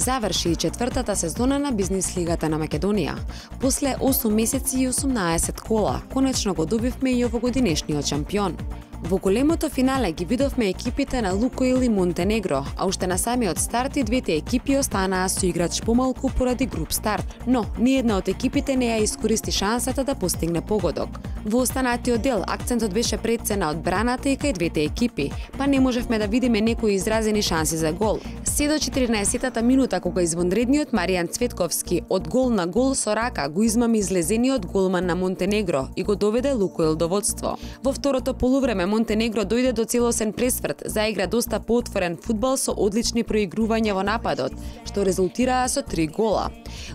Заврши и четвртата сезона на Бизнис лигата на Македонија. После 8 месеци и 18 кола, конечно го добивме и овогодинешниот шампион. Во големото финале ги видовме екипите на Лукоил и Монтенегро, а уште на самиот старт и двете екипи останаа со играч помалку поради груп старт, но ниедна од екипите не ја искористи шансата да постигне погодок. Во останатиот дел акцентот беше пред се на одбраната и кај двете екипи, па не можевме да видиме некои изразени шанси за гол. Се до 14-тата минута кога извонредниот Маријан Цветковски од гол на гол со рака го измами излезениот голман на Монтенегро и го доведе Лукоил до водство. Во второто полувреме Монтенегро дојде до целосен пресврт, заигра доста поотворен фудбал со одлични проигрувања во нападот, што резултираа со 3 гола.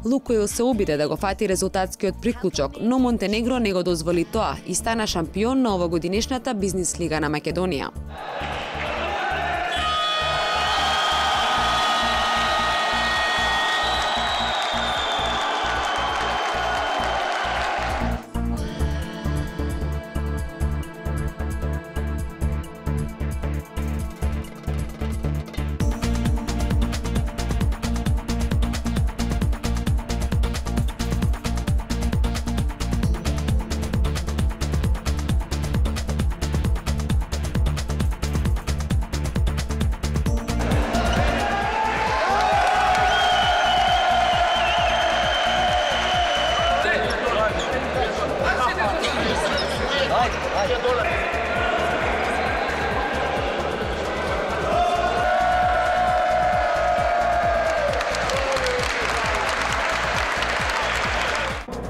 Лукоил се обиде да го фати резултатскиот приклучок, но Монтенегро не го дозволи тоа и стана шампион на овогодинешната Бизнис лига на Македонија.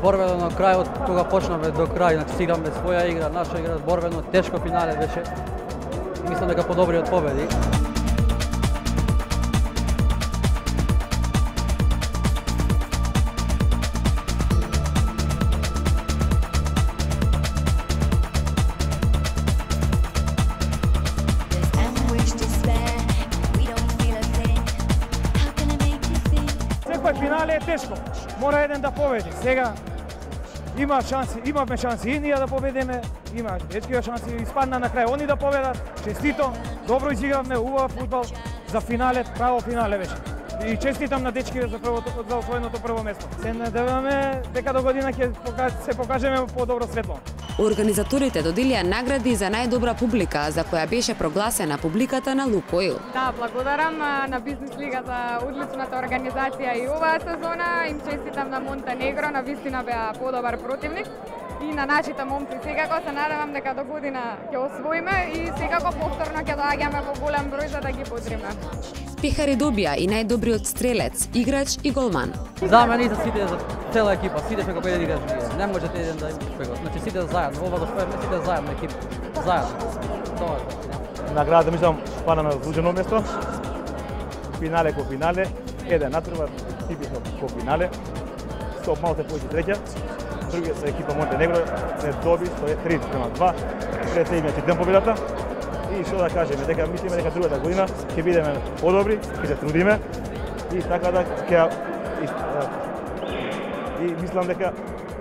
Борбено на крајот, кога почнаме до крај, значи си играме своја игра, наша игра, борбено, тешко финале беше. Мислам дека подобри од победи. Секој финале е тешко. Мора еден да победи. Сега има шанси, имавме шанси и ние да победиме, има дечкива шанси, испадна на крај они да победат. Честито, добро изигравме, убав фудбал за финале, право финале беше. И честитам на дечкиве за освоеното прво место. Се надеваме дека до година ќе се покажеме по добро светло. Организаторите доделија награди за најдобра публика, за која беше прогласена публиката на Лукоил. Да, благодарам на Бизнис лига за одличната организација и оваа сезона. Им честитам на Монтенегро, на вистина беа подобар противник. И на нашите момци секако се надевам дека до година ќе освоиме и секако повторно ќе доаѓаме во голем број за да ги бодриме. Пехари добија и најдобриот стрелец, играч и голман. За мене и за сите, за цела екипа, сите сме како еден играч. Не можете еден да успега. Значи сите заедно, ова го споеме сите заедно екипа. Заедно. Тоа е. Наградата мислам пана на заслужено место. Финале ко финале, еден натпревар, типично ко финале. Со малку повеќе среќа. Други со екипа Монтенегро се доби 3-2. Пред се имаме читам победата. И што да кажеме, дека мислиме дека другата година ќе бидеме подобри, ќе се трудиме и така да ќе и мислам дека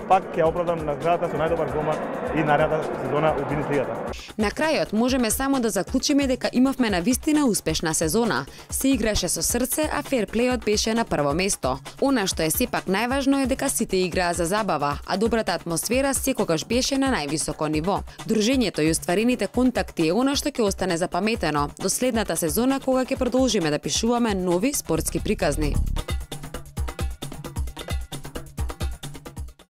пак ќе оправдам наградата со најдобар голман и наредната сезона у Бизнис лигата. На крајот можеме само да заклучиме дека имавме навистина успешна сезона. Се играше со срце, а ферплејот беше на прво место. Она што е сепак најважно е дека сите играа за забава, а добрата атмосфера секогаш беше на највисоко ниво. Дружењето и остварените контакти е она што ќе остане запаметено до следната сезона кога ќе продолжиме да пишуваме нови спортски приказни.